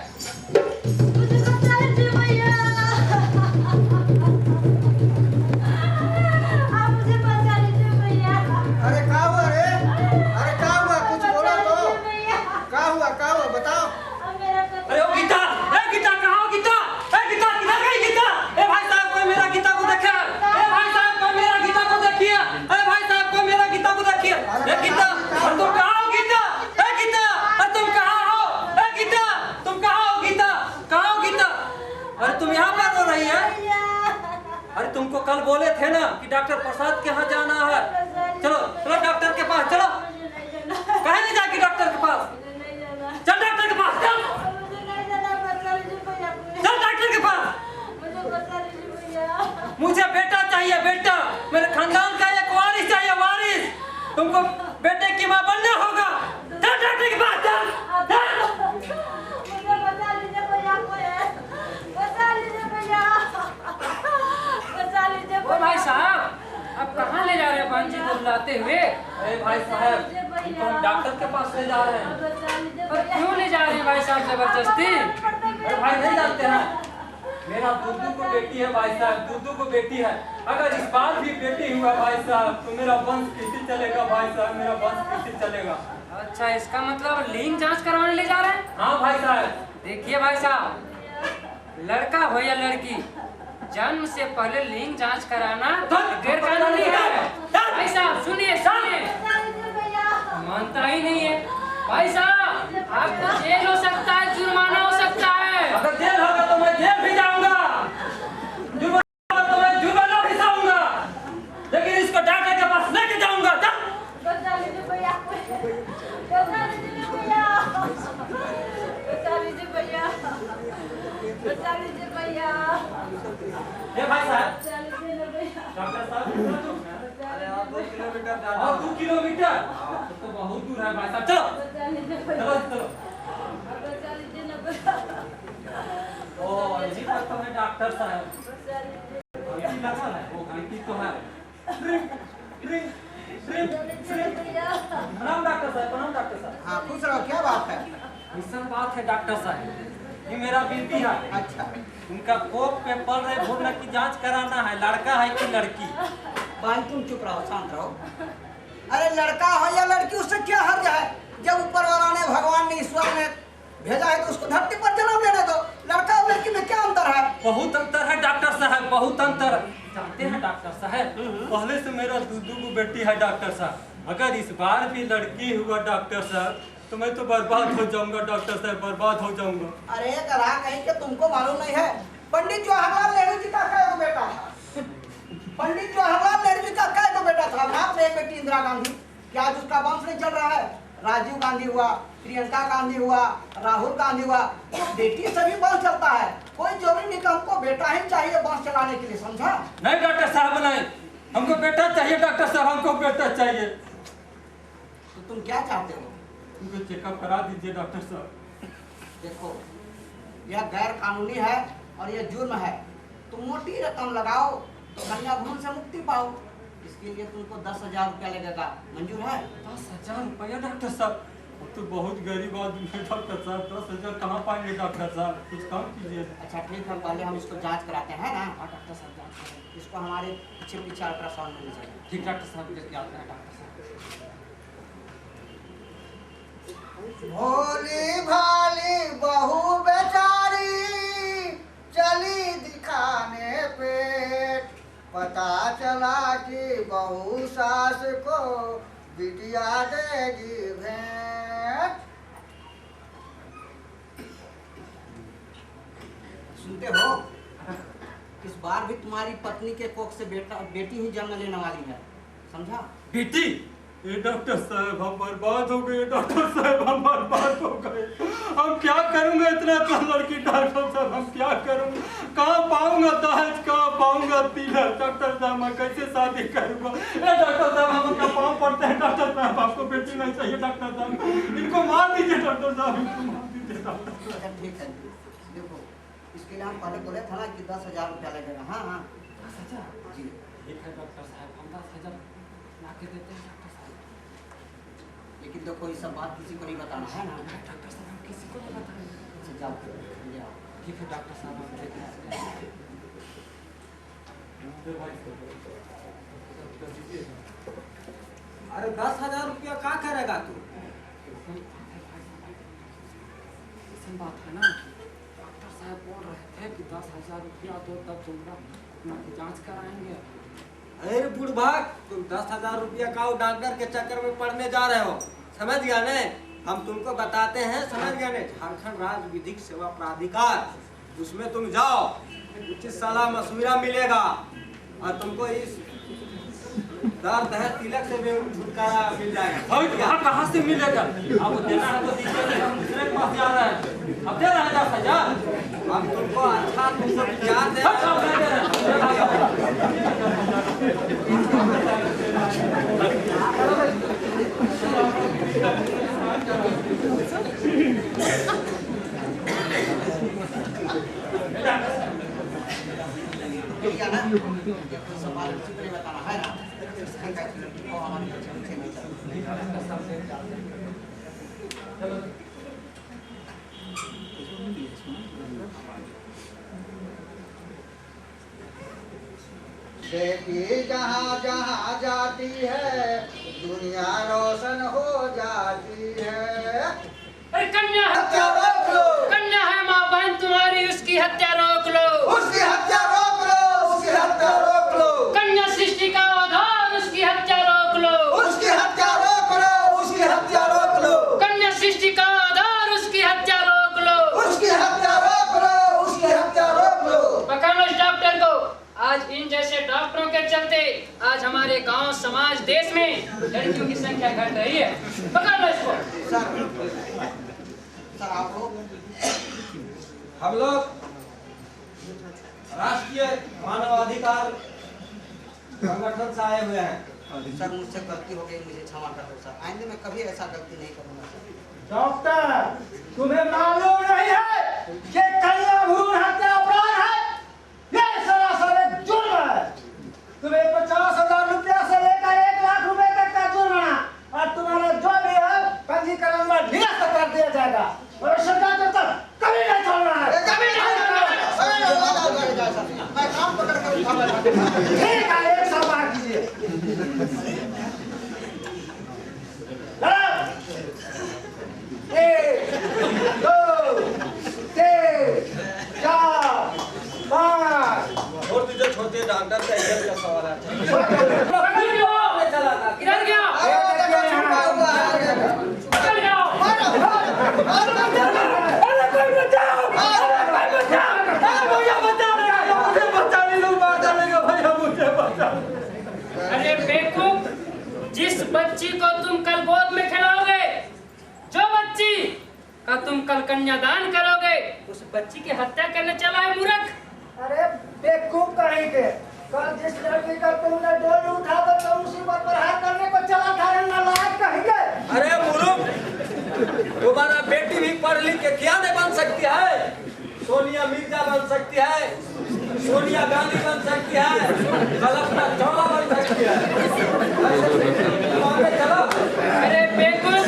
अरे क्या हुआ रे? अरे क्या हुआ? कुछ बोलो तो। क्या हुआ बताओ। अरे ओ गीता, कहाँ हो गीता? गीता किधर गई गीता? भाई साहब कोई मेरा गीता को देखा? भाई साहब कोई मेरा गीता को देखिए। भाई साहब कोई मेरा गीता को देखिए। गीता, और तुम कहाँ हो गीता? गीता, और तुम कहाँ हो? गीता, तुम कहाँ हो गीता? कहाँ हो गीता? अरे तुम यहाँ पर रो रही है? अरे तुमको कल बोले थे ना कि डॉक्टर प्रसाद के यहाँ जाना है। चलो डॉक्टर के पास चलो। कहे नहीं जाके डॉक्टर के पास? चल डॉक्टर के पास चल। चल डॉक्टर के पास। मुझे बेटा चाहिए, बेटा। मेरे खानदान का एक वारिस चाहिए, वारिस। तुमको बेटे की माँ बनना होगा। चल डॉक्टर के पास चल। ओ भाई साहब, अब कहाँ ले जा रहे हैं पांजी को बुलाते हुए? अरे भाई साहब, तुमको हम डॉक्टर के पास ले जा रहे हैं। पर क्यों ले जा रहे हैं भाई साहब जबरदस्ती? अरे भाई नहीं जानते हैं, मेरा दूधू को बेटी है भाई साहब, दूधू को बेटी है। अगर इस बार भी बेटी हुआ भाई साहब तो मेरा वंश कैसे चलेगा भाई साहब, मेरा वंश कैसे चलेगा? अच्छा, इसका मतलब लिंग जांच करवाने ले जा रहे हैं? हाँ भाई साहब। देखिए भाई साहब, लड़का हो या लड़की, जन्म से पहले लिंग जांच कराना गैर कानूनी है। भाई साहब सुनिए, मानता ही नहीं है। भाई साहब, आपको जेल हो सकता है, जुर्माना हो सकता है। अगर जेल होगा तो मैं जेल भी जाऊंगा, जुर्माना होगा तो मैं जुर्माना भी जाऊंगा, लेकिन इसको डॉक्टर के पास लेके जाऊंगा। ये भाई साहब, डॉक्टर साहब, अरे आप 2 किलोमीटर और 2 किलोमीटर तो बहुत दूर है भाई साहब। चलो। ओ यही पर तो है डॉक्टर साहब। घंटी लगा है, वो घंटी तो है। प्रणाम डॉक्टर साहब। हाँ खुश रहो, क्या बात है? ऐसा बात है डॉक्टर साहब, ये मेरा बेटी है। अच्छा, उनका कोप पे पल रहे भूलना की जांच कराना है, लड़का है कि लड़की? भाई तुम चुप रहो, शांत रहो। अरे लड़का हो या लड़की, उससे क्या हर्ज है? जब ऊपर वाला ने, भगवान ने, ईश्वर ने भेजा है तो उसको धरती पर जन्म लेने दो। लड़का और लड़की में क्या अंतर है? बहुत अंतर है डॉक्टर साहब, बहुत अंतर। जानते हैं डॉक्टर साहब, पहले से मेरा दूधू को बेटी है डॉक्टर साहब। अगर इस बार भी लड़की हुआ डॉक्टर साहब तो मैं तो बर्बाद हो जाऊंगा डॉक्टर साहब, बर्बाद हो जाऊंगा। अरे करा कहीं के तुमको मालूम नहीं है, पंडित जवाहरलाल नेहरू जी का कई बेटा था। पंडित जवाहरलाल नेहरू जी का कई बेटा था। आपने एक बेटी इंदिरा गांधी, क्या आज उसका वंश नहीं चल रहा है? राजीव गांधी हुआ, प्रियंका गांधी हुआ, राहुल गांधी हुआ, तो बेटी से भी वंश चलता है। कोई जरूरी नहीं कि हमको बेटा ही चाहिए वंश चलाने के लिए, समझा? नहीं डॉक्टर साहब, नहीं, हमको बेटा चाहिए डॉक्टर साहब, हमको बेटा चाहिए। तो तुम क्या चाहते हो? उनको चेकअप करा दीजिए डॉक्टर साहब। देखो, यह गैर कानूनी है और यह जुर्म है। तुम मोटी रकम लगाओ तो कन्या भ्रूण से मुक्ति पाओ। इसके लिए तुमको 10,000 रुपया लगेगा, मंजूर है? 10,000 रुपया डॉक्टर साहब? वो तो बहुत गरीब आदमी है डॉक्टर साहब, 10,000 कहाँ पाएंगे डॉक्टर साहब, कुछ कम कीजिए। अच्छा ठीक है, पहले हम इसको जांच कराते हैं ना। और डॉक्टर साहब जांच करें, इसको हमारे पीछे अल्ट्रासाउंड में ले जाएंगे। ठीक डॉक्टर साहब, लेके आते हैं डॉक्टर साहब। भोली भाली बहू बेचारी चली दिखाने पेट, पता चला कि बहू सास को बिटिया देगी भेंट। सुनते हो, इस बार भी तुम्हारी पत्नी के कोख से बेटी ही जन्म लेने वाली है, समझा? बेटी? ये डॉक्टर साहब हम बर्बाद हो गए, डॉक्टर साहब हम बर्बाद हो गए। हम क्या करूँगा इतना तो लड़की, डॉक्टर साहब हम क्या करूँगा? कहाँ पाऊँगा दहेज, कहाँ पाऊँगा तिलक? डॉक्टर साहब मैं कैसे शादी करूँगा? डॉक्टर साहब हम अपना पाँव पड़ते हैं, डॉक्टर साहब आपको बेटी नहीं चाहिए, डॉक्टर साहब इनको मार दीजिए, डॉक्टर साहब इनको मार दीजिए, डॉक्टर साहब। ठीक है, देखो इसके लिए हम पहले बोले था ना कि 10,000 रुपया लगेगा। हाँ हाँ 10,000 जी ठीक है डॉक्टर साहब, हम 10,000 ला के देते हैं डॉक्टर साहब। लेकिन देखो ये सब बात किसी को नहीं बताना है ना। डॉक्टर साहब हम किसी को नहीं बताएंगे। अच्छा जाओ ले आओ। ठीक है डॉक्टर साहब हम देख लेते हैं। अरे 10,000 रुपया क्या करेगा तू? ऐसी बात है ना, डॉक्टर साहब बोल रहे थे कि 10,000 रुपया दो तब तुमरा अपना जांच कराएंगे। अरे बुढ़वा, तुम 10,000 रुपया का डॉक्टर के चक्कर में पड़ने जा रहे हो, समझ गया ने? हम तुमको बताते हैं, समझ गया ने? झारखंड राज्य विधिक सेवा प्राधिकार, उसमें तुम जाओ, उचित सलाह मशविरा मिलेगा और तुमको इस दर्द है तिलक से भी छुटकारा मिल जाएगा। कहाँ से मिलेगा? अब देना है तो दीजिए, हम दूसरे के पास जा रहे हैं। अब दे रहे हैं 10,000। हम तुमको अच्छा तुमको विचार दे बेटी जहाँ जहाँ जाती है दुनिया रोशन हो जाती है। अरे कन्या हत्या रोक लो, कन्या है माँ बहन तुम्हारी, उसकी हत्या रोक लो, उसकी हत्या रोक लो, उसकी हत्या रोक लो। कन्या सृष्टि का आधार, उसकी हत्या रोक लो, उसकी हत्या रोक लो, उसकी हत्या रोक लो। कन्या सृष्टि का आधार, उसकी हत्या रोक लो, उसकी हत्या रोक लो, उसकी हत्या रोक लो। पकड़ लो इस डॉक्टर को। आज इन जैसे डॉक्टरों के चलते आज हमारे गांव समाज देश में लड़कियों की संख्या घट रही है। पकड़ लो इसको। सर आप लोग, हम लोग राष्ट्रीय मानवाधिकार संगठन से आए हुए हैं। सर मुझसे गलती हो गई, मुझे क्षमा कर दो सर, आइंदे मैं कभी ऐसा गलती नहीं करूँगा सर। डॉक्टर तुम्हें मालूम नहीं है कि कन्या भ्रूण हत्या अपराध है? ये सरासर एक जुर्म है। तुम्हें 50,000 रुपया से लेकर 1 लाख रुपए तक का जुर्माना और तुम्हारा जो भी है पंजीकरण में निरस्त कर दिया जाएगा। और सरकार को तो कभी नहीं छोड़ना है, कभी नहीं छोड़ना है। मैं काम पकड़ कर उठाऊंगा। ठीक है, एक सब बात कीजिए। एक, दो, तीन, चार, पाँच। और तुझे छोटे डॉक्टर का इज्जत का सवाल है। किधर गया? अरे बेवकूफ, जिस बच्ची को तुम कल गोद में खिलाओगे, जो बच्ची का तुम कल कन्यादान करोगे, उस बच्ची की हत्या करने चला है मूर्ख। अरे बेवकूफ कहेंगे, कल जिस लड़की का तुमने डोली उठा कर तुम उसी पर प्रहार करने को चला था, नालायक कहेंगे। अरे मूर्ख, तुम्हारा बेटी भी पढ़ लिख के क्या नहीं बन सकती है? सोनिया मिर्जा बन सकती है, सोनिया गांधी बन सकती है, कल्पना चावला बन सकती है। अरे बेवकूफ,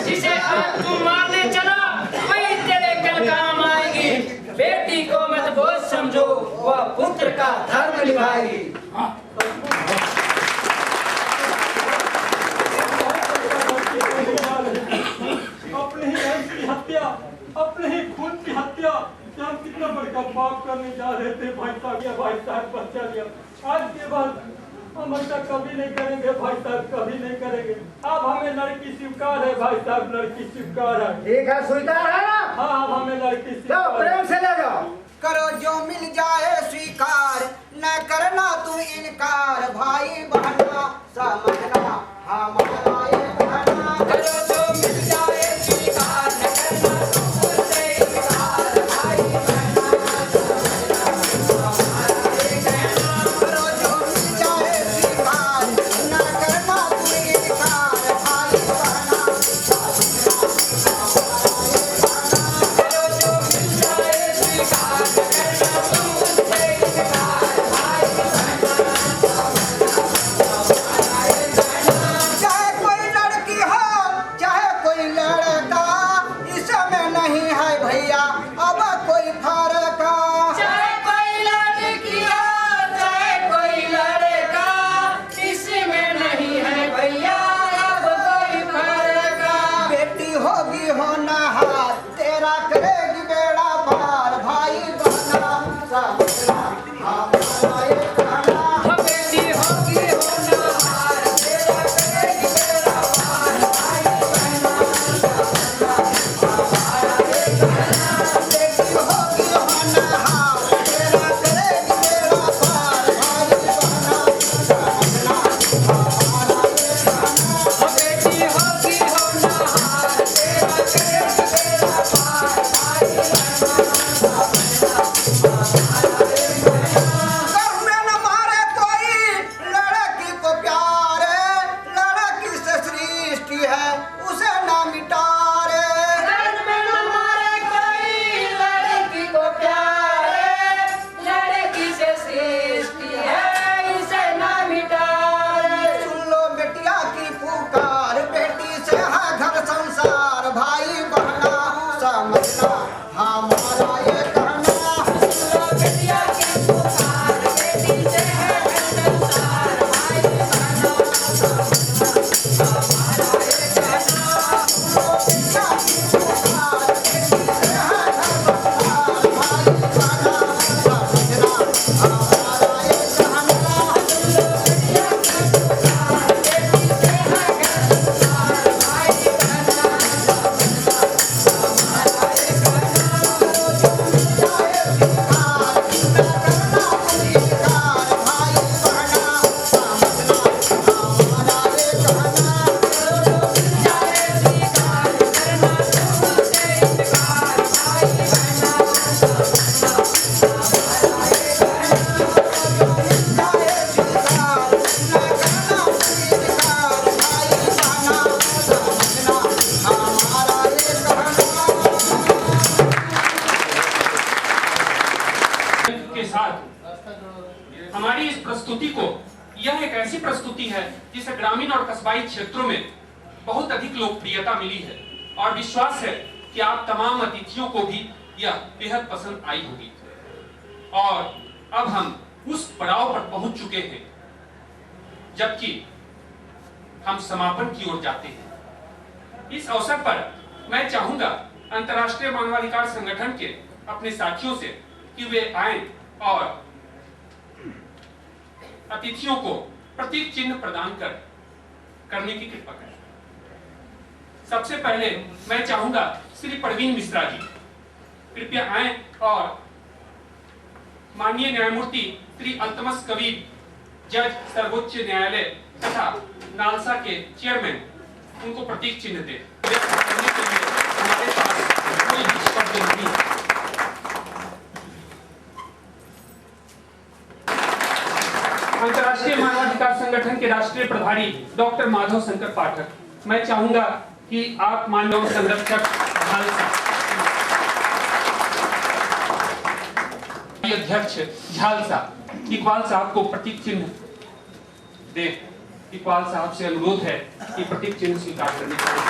जिसे आज तुम मारने चला वही तेरे कल काम आएगी। बेटी को मत बोझ समझो, वह पुत्र का धर्म निभाएगी। अपने ही बहन की हत्या, अपने ही खून की हत्या, हम कितना बड़का पाप करने जा रहे थे भाई साहब बचा लिया। आज के बाद हम ऐसा कभी नहीं करेंगे भाई साहब, कभी नहीं करेंगे। अब हमें लड़की स्वीकार है भाई साहब, लड़की स्वीकार है। ठीक है, स्वीकार है ना? हाँ अब हमें लड़की जाओ स्वीकार है। प्रेम से ले जाओ। करो जो मिल जाए स्वीकार, न करना तुम इनकार, भाई बहना समझना हमारा ये कहना। करो जो मिल जाए स्वीकार, न करना तुम मुझसे इनकार, भाई बहना समझना हमारा ये कहना। करो जो मिल जाए स्वीकार, न करना तुम इनकार, भाई बहना समझना हमारा ये कहना। करो जो मिल जाए स्वीकार, न करना तुम मुझसे इनकार, भाई बहना समझना हमारा ये कहना। चाहे कोई लड़की हो चाहे कोई लड़का, इसमें नहीं है भैया अब कोई फर्क। चाहे कोई लड़की हो चाहे कोई लड़का, इसमें नहीं है भैया अब कोई फर्क। बेटी होगी होनहार, तेरा करेगी बेड़ा पार, भाई बहना समझना हमारा ये कहना। बेटी होगी होनहार, तेरा करेगी बेड़ा पार, भाई बहना समझना हमारा ये कहना। बेटी होगी होनहार, तेरा करेगी बेड़ा पार, भाई बहना समझना हमारा ये कहना। बेटी होगी होनहार, तेरा करेगी बेड़ा पार, भाई बहना समझना हमारा ये कहना। घर में न मारे कोई लड़की को प्यार, लड़की से सृष्टि है उसे ना मिटारे। घर में न मारे कोई लड़की को प्यार, लड़की से सृष्टि है इसे ना मिटाए। सुन लो बेटिया की पुकार, बेटी से है घर संसार, भाई बहना समझना हमारा ये कहना। सुन लो बेटिया की पुकार, बेटी से है घर संसार, भाई बहना समझना हमारा ये कहना। सुन लो बेटिया की पुकार, बेटी से है घर संसार, भाई बहना समझना हमारा ये कहना। सुन लो बेटिया की पुकार, बेटी से है घर संसार, भाई बहना समझना हमारा ये कहना। करो जो मिल जाए स्वीकार, न करना तुम इनकार, भाई बहना समझना हमारा ये कहना। करो जो मिल जाए स्वीकार, न करना तुम मुझसे इनकार, भाई बहना समझना हमारा ये कहना। करो जो मिल जाए स्वीकार, न करना तुम इनकार, भाई बहना समझना हमारा ये कहना। के साथ हमारी इस प्रस्तुति को, यह एक ऐसी प्रस्तुति है जिसे ग्रामीण और कस्बाई क्षेत्रों में बहुत अधिक लोकप्रियता मिली है और विश्वास है कि आप तमाम अतिथियों को भी यह बेहद पसंद आई होगी। और अब हम उस पड़ाव पर पहुंच चुके हैं जबकि हम समापन की ओर जाते हैं। इस अवसर पर मैं चाहूंगा अंतर्राष्ट्रीय मानवाधिकार संगठन के अपने साथियों से कि वे आए और अतिथियों को प्रतीक चिन्ह प्रदान करने की कृपा करें। सबसे पहले मैं चाहूंगा श्री प्रवीण मिश्रा जी कृपया आए और माननीय न्यायमूर्ति श्री अल्तमस कबीर, जज सर्वोच्च न्यायालय तथा नालसा के चेयरमैन, उनको प्रतीक चिन्ह दें। व्यक्त करने के लिए हमारे पास कोई भी शब्द नहीं है। अंतर्राष्ट्रीय मानवाधिकार संगठन के राष्ट्रीय प्रभारी डॉक्टर माधव शंकर पाठक, मैं चाहूंगा कि आप मानव संरक्षक झालसा, अध्यक्ष झालसा इकबाल साहब को प्रतीक चिन्ह दे। इकबाल साहब से अनुरोध है कि प्रतीक चिन्ह स्वीकार करने के लिए।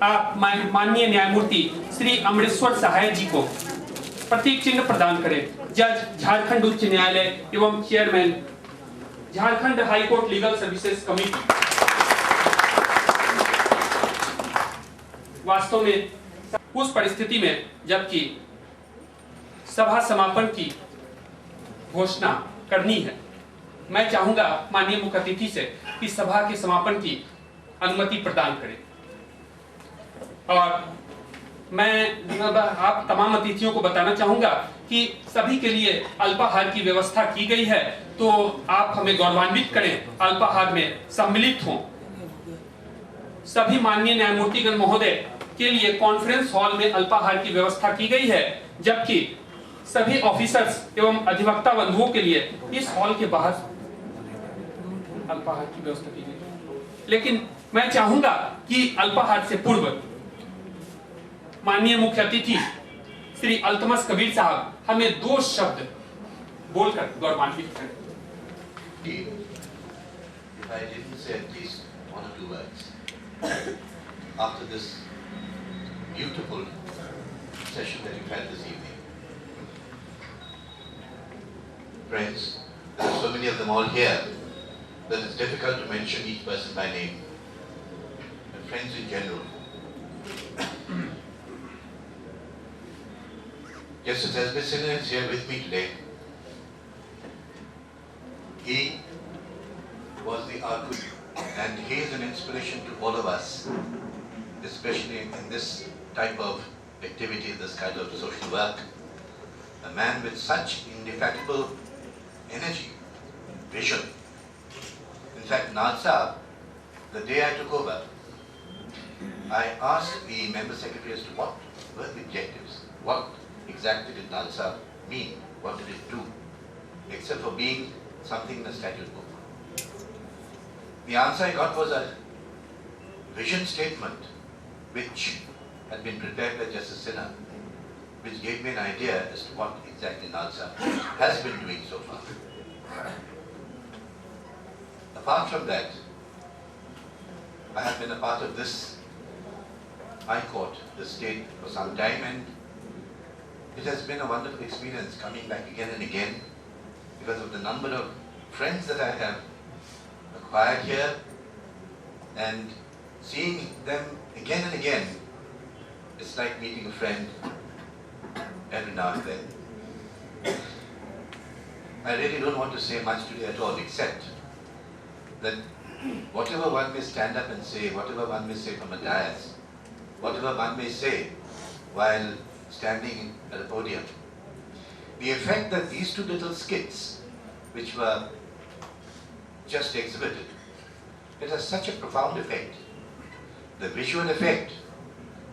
आप माननीय न्यायमूर्ति श्री अमरेश्वर सहाय जी को प्रतीक चिन्ह प्रदान करें। जज झारखंड उच्च न्यायालय एवं chairman Jharkhand high court legal services committee. वास्तव में उस परिस्थिति में जबकि सभा समापन की घोषणा करनी है, मैं चाहूंगा माननीय मुख्य अतिथि से कि सभा के समापन की अनुमति प्रदान करें। और मैं आप तमाम अतिथियों को बताना चाहूंगा कि सभी के लिए अल्पाहार की व्यवस्था की गई है, तो आप हमें गौरवान्वित करें, अल्पाहार में सम्मिलित हों। सभी माननीय न्यायमूर्तिगण महोदय के लिए कॉन्फ्रेंस हॉल में अल्पाहार की व्यवस्था की गई है, जबकि सभी ऑफिसर्स एवं अधिवक्ता बंधुओं के लिए इस हॉल के बाहर अल्पाहार की व्यवस्था की गई है। लेकिन मैं चाहूंगा कि अल्पाहार से पूर्व माननीय मुख्य अतिथि श्री अल्तमस कबीर साहब हमें 2 शब्द बोलकर गौरवान्वित करें। If I didn't say at least 1 or 2 words after this beautiful session that you've had this evening. Friends, there are so many of them all here that it's difficult to mention each person by name. And friends in general. Justice S.B. Sinha is here with me today. He was the argument, and he is an inspiration to all of us, especially in this type of activity, this kind of social work. A man with such indefatigable energy, vision. In fact, Nalsa, the day I took over, I asked the member secretary as to what were the objectives. What exactly did Nalsa mean? What did it do? Except for being something in a statute book. The answer I got was a vision statement which had been prepared by Justice Sinha, which gave me an idea as to what exactly Nalsa has been doing so far. Apart from that, I have been a part of this High Court, this state, for some time, and it has been a wonderful experience coming back again and again because of the number of friends that I have acquired here, and seeing them again and again. It's like meeting a friend every now and then. I really don't want to say much today at all, except that whatever one may stand up and say, whatever one may say from a dais, whatever one may say while standing at a podium, the effect that these 2 little skits, which were just exhibited, it has such a profound effect. The visual effect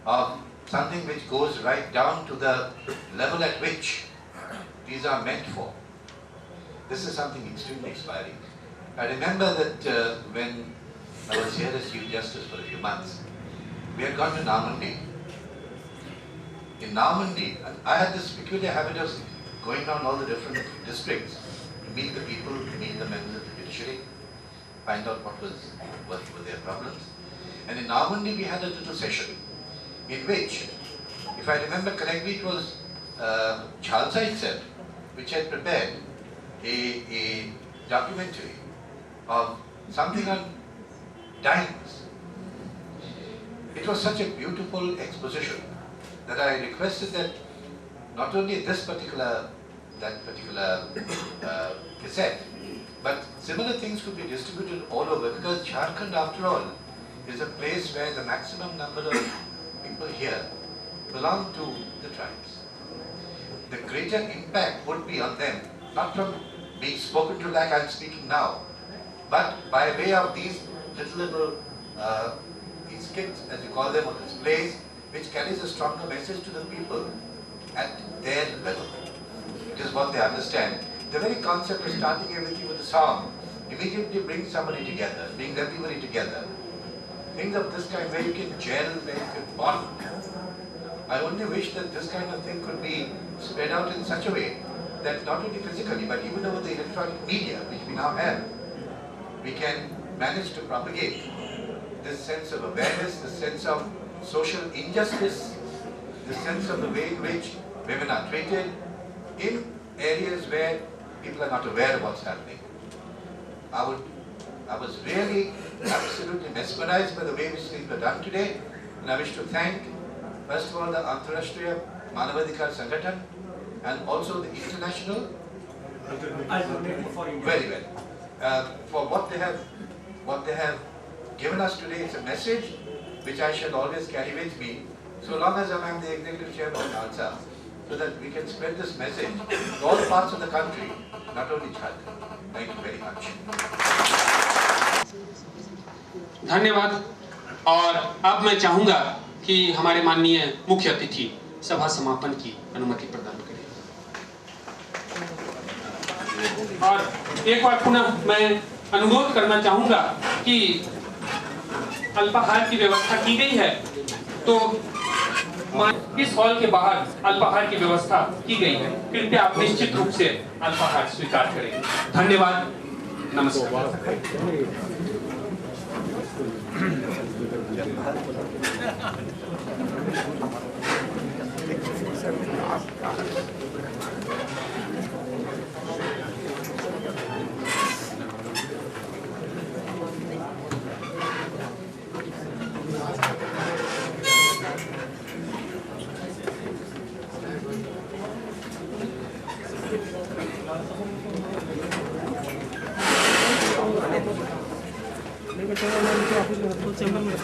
of something which goes right down to the level at which these are meant for. This is something extremely inspiring. I remember that when I was here as Chief Justice for a few months, we had gone to Namandi. In Namandi, I had this peculiar habit of going down all the different districts to meet the people, to meet the members of the judiciary, find out what were their problems. And in Namandi we had a little session in which, if I remember correctly, it was Khalsa itself which had prepared a documentary of something on diamonds. It was such a beautiful exposition that I requested that not only that particular cassette, but similar things could be distributed all over, because Jharkhand, after all, is a place where the maximum number of people here belong to the tribes. The greater impact would be on them, not from being spoken to like I'm speaking now, but by way of these little these skits, as you call them, or displays, which carries a stronger message to the people at their level. It is what they understand. The very concept of starting everything with a song immediately brings somebody together, brings everybody together. Things of this kind where you can gel, where you can bond. I only wish that this kind of thing could be spread out in such a way that not only physically, but even over the electronic media, which we now have, we can manage to propagate this sense of awareness, this sense of social injustice, this sense of the way in which women are treated in areas where people are not aware of what's happening. I was really absolutely mesmerized by the way which things were done today, and I wish to thank First of all, the Antarashtriya Manavadhikar Sangathan and also the international. Very well. For what they have given us today, it's a message which I shall always carry with me, so long as I am the executive chairman of NALSA, so that we can spread this message to all parts of the country, not only Jharkhand. Thank you very much. धन्यवाद। और अब मैं चाहूंगा कि हमारे माननीय मुख्य अतिथि सभा समापन की अनुमति प्रदान करें। और एक बार पुनः मैं अनुरोध करना चाहूंगा कि अल्पाहार की व्यवस्था की गई है, तो इस हॉल के बाहर अल्पाहार की व्यवस्था की गई है, कृपया आप निश्चित रूप से अल्पाहार स्वीकार करें। धन्यवाद, नमस्कार। चैम्बर में